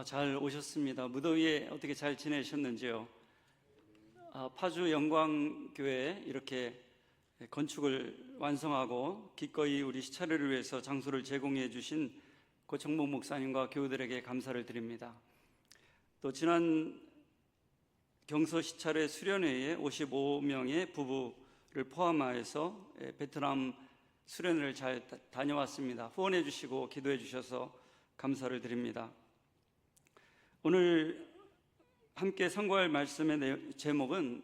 잘 오셨습니다. 무더위에 어떻게 잘 지내셨는지요? 파주 영광교회 이렇게 건축을 완성하고 기꺼이 우리 시차례를 위해서 장소를 제공해 주신 고청목 목사님과 교우들에게 감사를 드립니다. 또 지난 경서 시차례 수련회에 55명의 부부를 포함하여서 베트남 수련회를 잘 다녀왔습니다. 후원해 주시고 기도해 주셔서 감사를 드립니다. 오늘 함께 선고할 말씀의 제목은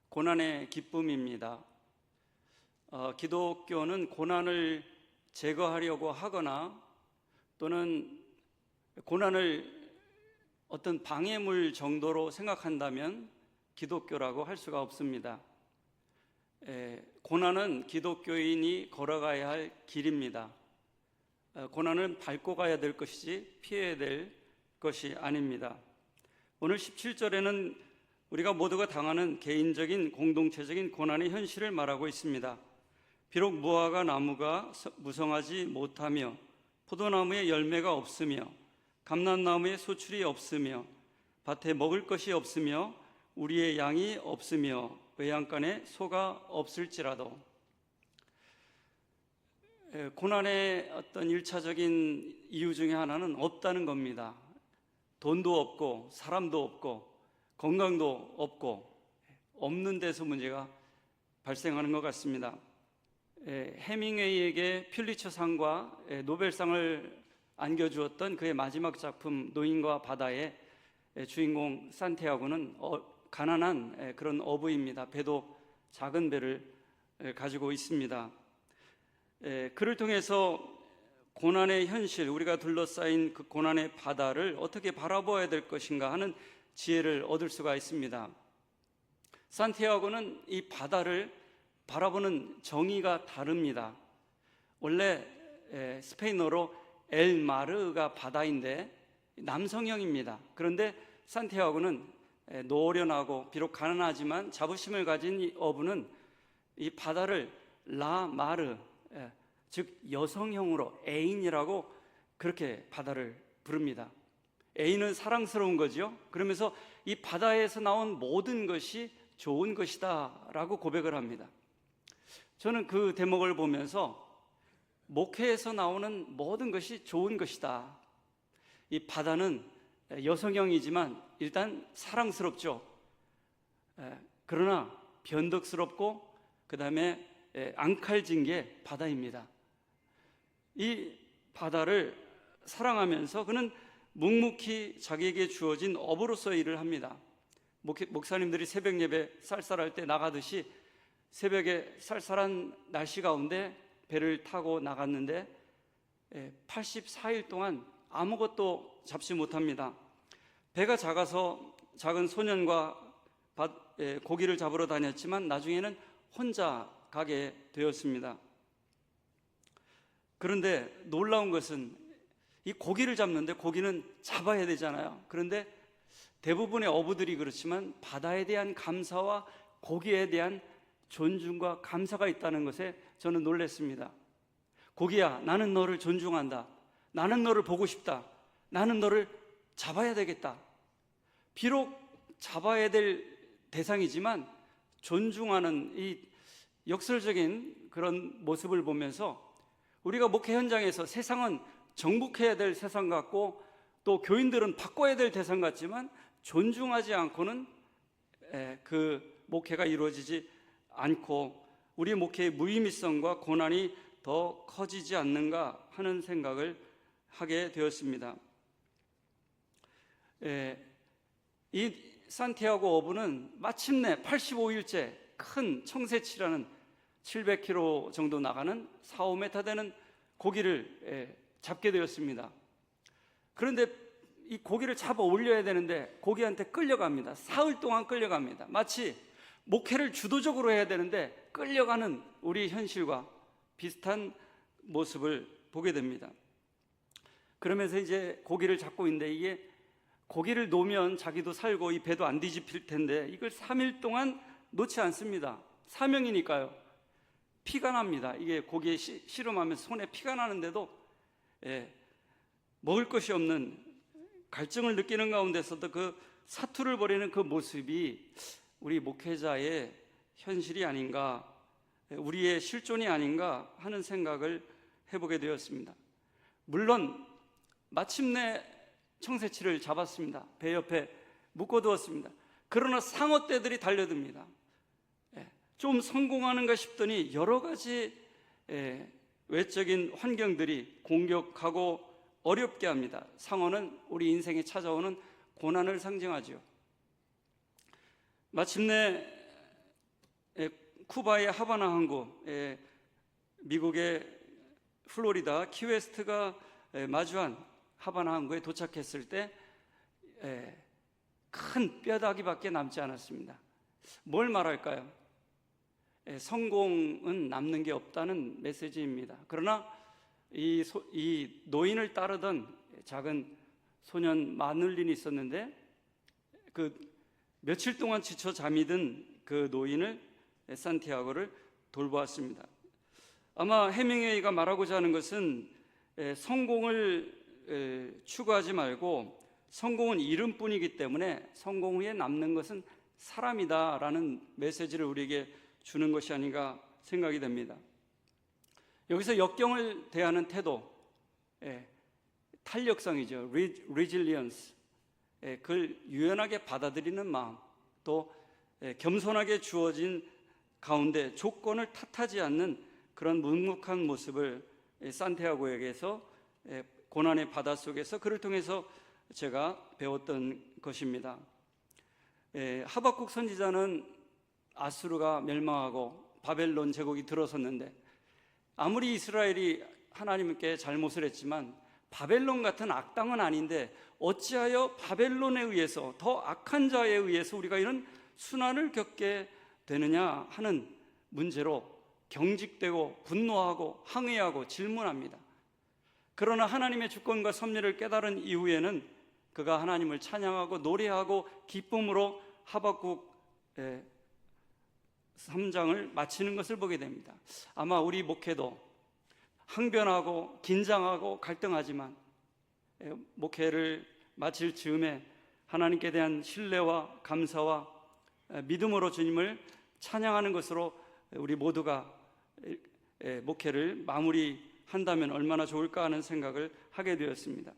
고난의 기쁨입니다. 기독교는 고난을 제거하려고 하거나 또는 고난을 어떤 방해물 정도로 생각한다면 기독교라고 할 수가 없습니다. 고난은 기독교인이 걸어가야 할 길입니다. 고난은 밟고 가야 될 것이지 피해야 될 것이 아닙니다. 오늘 17절에는 우리가 모두가 당하는 개인적인 공동체적인 고난의 현실을 말하고 있습니다. 비록 무화과 나무가 무성하지 못하며 포도나무에 열매가 없으며 감람나무에 소출이 없으며 밭에 먹을 것이 없으며 우리의 양이 없으며 외양간에 소가 없을지라도, 고난의 어떤 일차적인 이유 중에 하나는 없다는 겁니다. 돈도 없고 사람도 없고 건강도 없고 없는 데서 문제가 발생하는 것 같습니다. 해밍웨이에게 퓰리처상과 노벨상을 안겨주었던 그의 마지막 작품 노인과 바다의 주인공 산티아고는 가난한 그런 어부입니다. 배도 작은 배를 가지고 있습니다. 그를 통해서 고난의 현실, 우리가 둘러싸인 그 고난의 바다를 어떻게 바라보아야 될 것인가 하는 지혜를 얻을 수가 있습니다. 산티아고는 이 바다를 바라보는 정의가 다릅니다. 원래 스페인어로 엘 마르가 바다인데 남성형입니다. 그런데 산티아고는 노련하고 비록 가난하지만 자부심을 가진 이 어부는 이 바다를 라 마르, 즉 여성형으로 애인이라고 그렇게 바다를 부릅니다. 애인은 사랑스러운 거죠. 그러면서 이 바다에서 나온 모든 것이 좋은 것이다 라고 고백을 합니다. 저는 그 대목을 보면서 목회에서 나오는 모든 것이 좋은 것이다. 이 바다는 여성형이지만 일단 사랑스럽죠. 그러나 변덕스럽고 그 다음에 앙칼진 게 바다입니다. 이 바다를 사랑하면서 그는 묵묵히 자기에게 주어진 업으로서 일을 합니다. 목사님들이 새벽 예배 쌀쌀할 때 나가듯이 새벽에 쌀쌀한 날씨 가운데 배를 타고 나갔는데 84일 동안 아무것도 잡지 못합니다. 배가 작아서 작은 소년과 고기를 잡으러 다녔지만 나중에는 혼자 가게 되었습니다. 그런데 놀라운 것은 이 고기를 잡는데 고기는 잡아야 되잖아요. 그런데 대부분의 어부들이 그렇지만 바다에 대한 감사와 고기에 대한 존중과 감사가 있다는 것에 저는 놀랐습니다. 고기야, 나는 너를 존중한다. 나는 너를 보고 싶다. 나는 너를 잡아야 되겠다. 비록 잡아야 될 대상이지만 존중하는 이 역설적인 그런 모습을 보면서 우리가 목회 현장에서 세상은 정복해야 될 세상 같고 또 교인들은 바꿔야 될 대상 같지만 존중하지 않고는 그 목회가 이루어지지 않고 우리 목회의 무의미성과 고난이 더 커지지 않는가 하는 생각을 하게 되었습니다. 이 산티아고 어부는 마침내 85일째 큰 청새치라는 700km 정도 나가는 4, 5m 되는 고기를 잡게 되었습니다. 그런데 이 고기를 잡아 올려야 되는데 고기한테 끌려갑니다. 사흘 동안 끌려갑니다. 마치 목회를 주도적으로 해야 되는데 끌려가는 우리 현실과 비슷한 모습을 보게 됩니다. 그러면서 이제 고기를 잡고 있는데 이게 고기를 놓으면 자기도 살고 이 배도 안 뒤집힐 텐데 이걸 3일 동안 놓지 않습니다. 사명이니까요. 피가 납니다. 이게 고기에 씨름하면서 손에 피가 나는데도 먹을 것이 없는 갈증을 느끼는 가운데서도 그 사투를 벌이는 그 모습이 우리 목회자의 현실이 아닌가, 우리의 실존이 아닌가 하는 생각을 해보게 되었습니다. 물론 마침내 청새치를 잡았습니다. 배 옆에 묶어두었습니다. 그러나 상어떼들이 달려듭니다. 좀 성공하는가 싶더니 여러 가지 외적인 환경들이 공격하고 어렵게 합니다. 상어는 우리 인생에 찾아오는 고난을 상징하죠. 마침내 쿠바의 하바나 항구, 미국의 플로리다 키웨스트가 마주한 하바나 항구에 도착했을 때 큰 뼈다귀밖에 남지 않았습니다. 뭘 말할까요? 성공은 남는 게 없다는 메시지입니다. 그러나 이 노인을 따르던 작은 소년 마눌린이 있었는데 그 며칠 동안 지쳐 잠이 든 그 노인을 산티아고를 돌보았습니다. 아마 해밍웨이가 말하고자 하는 것은 성공을 추구하지 말고 성공은 이름뿐이기 때문에 성공 후에 남는 것은 사람이다라는 메시지를 우리에게 주는 것이 아닌가 생각이 됩니다. 여기서 역경을 대하는 태도, 탄력성이죠. resilience, 그걸 유연하게 받아들이는 마음, 또 겸손하게 주어진 가운데 조건을 탓하지 않는 그런 묵묵한 모습을 산티아고에게서 고난의 바다 속에서 그를 통해서 제가 배웠던 것입니다. 하박국 선지자는 아수르가 멸망하고 바벨론 제국이 들어섰는데 아무리 이스라엘이 하나님께 잘못을 했지만 바벨론 같은 악당은 아닌데 어찌하여 바벨론에 의해서 더 악한 자에 의해서 우리가 이런 순환을 겪게 되느냐 하는 문제로 경직되고 분노하고 항의하고 질문합니다. 그러나 하나님의 주권과 섭리를 깨달은 이후에는 그가 하나님을 찬양하고 노래하고 기쁨으로 하박국 3장을 마치는 것을 보게 됩니다. 아마 우리 목회도 항변하고 긴장하고 갈등하지만 목회를 마칠 즈음에 하나님께 대한 신뢰와 감사와 믿음으로 주님을 찬양하는 것으로 우리 모두가 목회를 마무리한다면 얼마나 좋을까 하는 생각을 하게 되었습니다.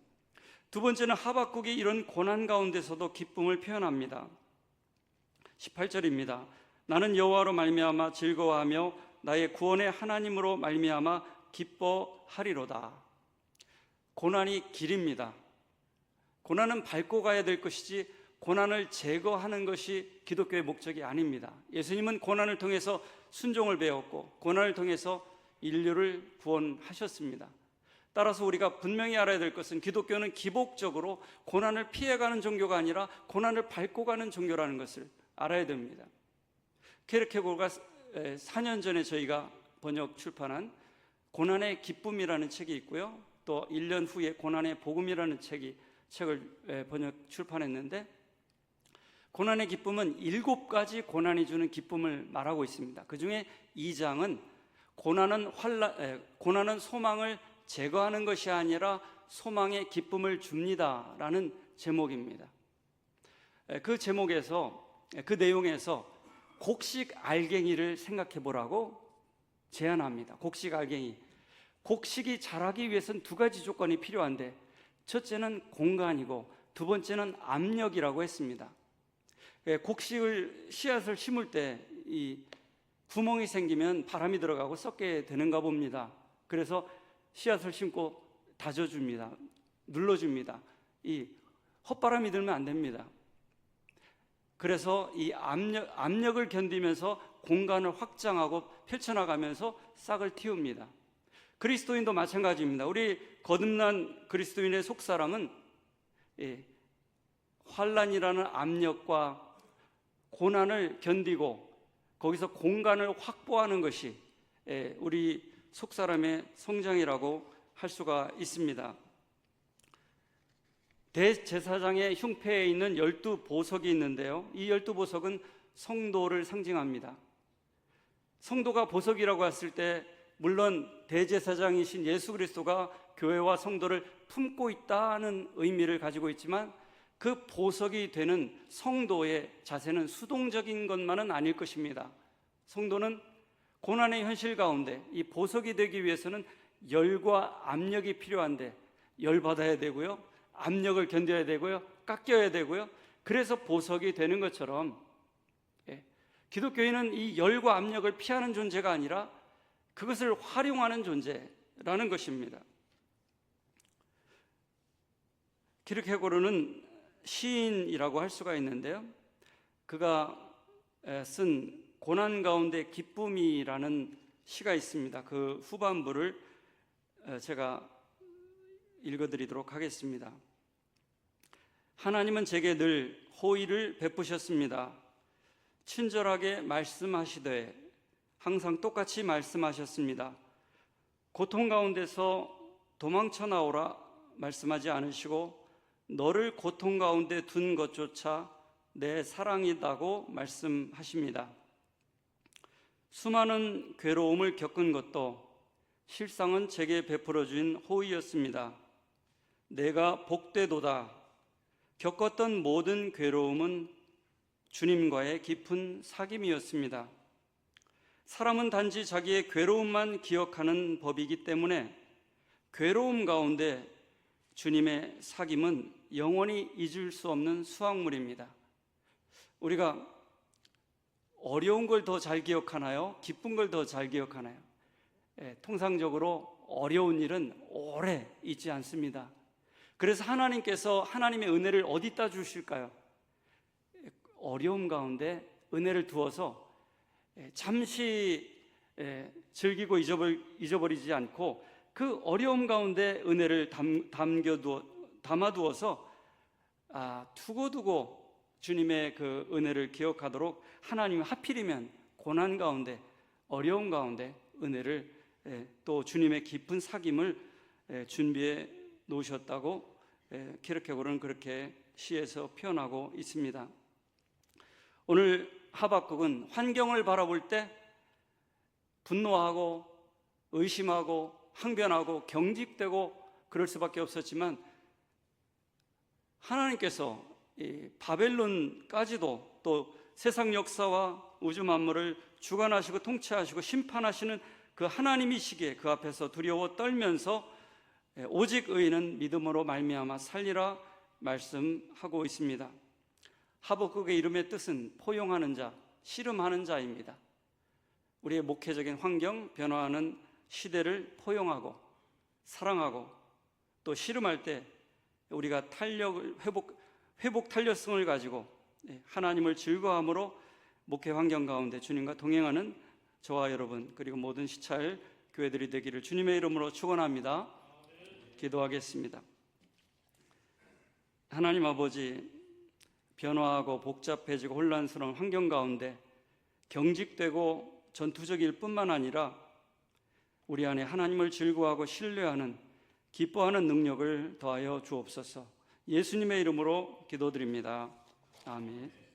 두 번째는 하박국이 이런 고난 가운데서도 기쁨을 표현합니다. 18절입니다. 나는 여호와로 말미암아 즐거워하며 나의 구원의 하나님으로 말미암아 기뻐하리로다. 고난이 길입니다. 고난은 밟고 가야 될 것이지 고난을 제거하는 것이 기독교의 목적이 아닙니다. 예수님은 고난을 통해서 순종을 배웠고 고난을 통해서 인류를 구원하셨습니다. 따라서 우리가 분명히 알아야 될 것은 기독교는 기복적으로 고난을 피해가는 종교가 아니라 고난을 밟고 가는 종교라는 것을 알아야 됩니다. 케르케고르가 4년 전에 저희가 번역 출판한 고난의 기쁨이라는 책이 있고요. 또 1년 후에 고난의 복음이라는 책을 번역 출판했는데 고난의 기쁨은 7가지 고난이 주는 기쁨을 말하고 있습니다. 그 중에 2장은 고난은 소망을 제거하는 것이 아니라 소망의 기쁨을 줍니다 라는 제목입니다. 그 제목에서 그 내용에서 곡식 알갱이를 생각해 보라고 제안합니다. 곡식 알갱이. 곡식이 자라기 위해서는 2가지 조건이 필요한데 첫째는 공간이고 두 번째는 압력이라고 했습니다. 곡식을 씨앗을 심을 때 이 구멍이 생기면 바람이 들어가고 썩게 되는가 봅니다. 그래서 씨앗을 심고 다져줍니다. 눌러줍니다. 이 헛바람이 들면 안 됩니다. 그래서 이 압력을 견디면서 공간을 확장하고 펼쳐나가면서 싹을 틔웁니다. 그리스도인도 마찬가지입니다. 우리 거듭난 그리스도인의 속사람은 환난이라는 압력과 고난을 견디고 거기서 공간을 확보하는 것이 우리 속사람의 성장이라고 할 수가 있습니다. 대제사장의 흉패에 있는 12보석이 있는데요. 이 12보석은 성도를 상징합니다. 성도가 보석이라고 했을 때 물론 대제사장이신 예수 그리스도가 교회와 성도를 품고 있다는 의미를 가지고 있지만 그 보석이 되는 성도의 자세는 수동적인 것만은 아닐 것입니다. 성도는 고난의 현실 가운데 이 보석이 되기 위해서는 열과 압력이 필요한데 열받아야 되고요, 압력을 견뎌야 되고요, 깎여야 되고요. 그래서 보석이 되는 것처럼 기독교인은 이 열과 압력을 피하는 존재가 아니라 그것을 활용하는 존재라는 것입니다. 키르케고르는 시인이라고 할 수가 있는데요, 그가 쓴 고난 가운데 기쁨이라는 시가 있습니다. 그 후반부를 제가 읽어드리도록 하겠습니다. 하나님은 제게 늘 호의를 베푸셨습니다. 친절하게 말씀하시되 항상 똑같이 말씀하셨습니다. 고통 가운데서 도망쳐 나오라 말씀하지 않으시고 너를 고통 가운데 둔 것조차 내 사랑이다고 말씀하십니다. 수많은 괴로움을 겪은 것도 실상은 제게 베풀어 준 호의였습니다. 내가 복되도다. 겪었던 모든 괴로움은 주님과의 깊은 사귐이었습니다. 사람은 단지 자기의 괴로움만 기억하는 법이기 때문에 괴로움 가운데 주님의 사귐은 영원히 잊을 수 없는 수확물입니다. 우리가 어려운 걸 더 잘 기억하나요? 기쁜 걸 더 잘 기억하나요? 통상적으로 어려운 일은 오래 잊지 않습니다. 그래서 하나님께서 하나님의 은혜를 어디다 주실까요? 어려움 가운데 은혜를 두어서 잠시 즐기고 잊어버리지 않고 그 어려움 가운데 은혜를 담아두어서 두고두고 주님의 그 은혜를 기억하도록 하나님이 하필이면 고난 가운데 어려움 가운데 은혜를 또 주님의 깊은 사귐을 준비해 놓으셨다고 키르케고르는 그렇게 시에서 표현하고 있습니다. 오늘 하박국은 환경을 바라볼 때 분노하고 의심하고 항변하고 경직되고 그럴 수밖에 없었지만 하나님께서 이 바벨론까지도 또 세상 역사와 우주 만물을 주관하시고 통치하시고 심판하시는 그 하나님이시기에 그 앞에서 두려워 떨면서 오직 의인은 믿음으로 말미암아 살리라 말씀하고 있습니다. 하박국의 이름의 뜻은 포용하는 자, 씨름하는 자입니다. 우리의 목회적인 환경, 변화하는 시대를 포용하고 사랑하고 또 씨름할 때 우리가 회복 탄력성을 가지고 하나님을 즐거워함으로 목회 환경 가운데 주님과 동행하는 저와 여러분 그리고 모든 시찰 교회들이 되기를 주님의 이름으로 축원합니다. 기도하겠습니다. 하나님 아버지, 변화하고 복잡해지고 혼란스러운 환경 가운데 경직되고 전투적일 뿐만 아니라 우리 안에 하나님을 즐거워하고 신뢰하는 기뻐하는 능력을 더하여 주옵소서. 예수님의 이름으로 기도드립니다. 아멘.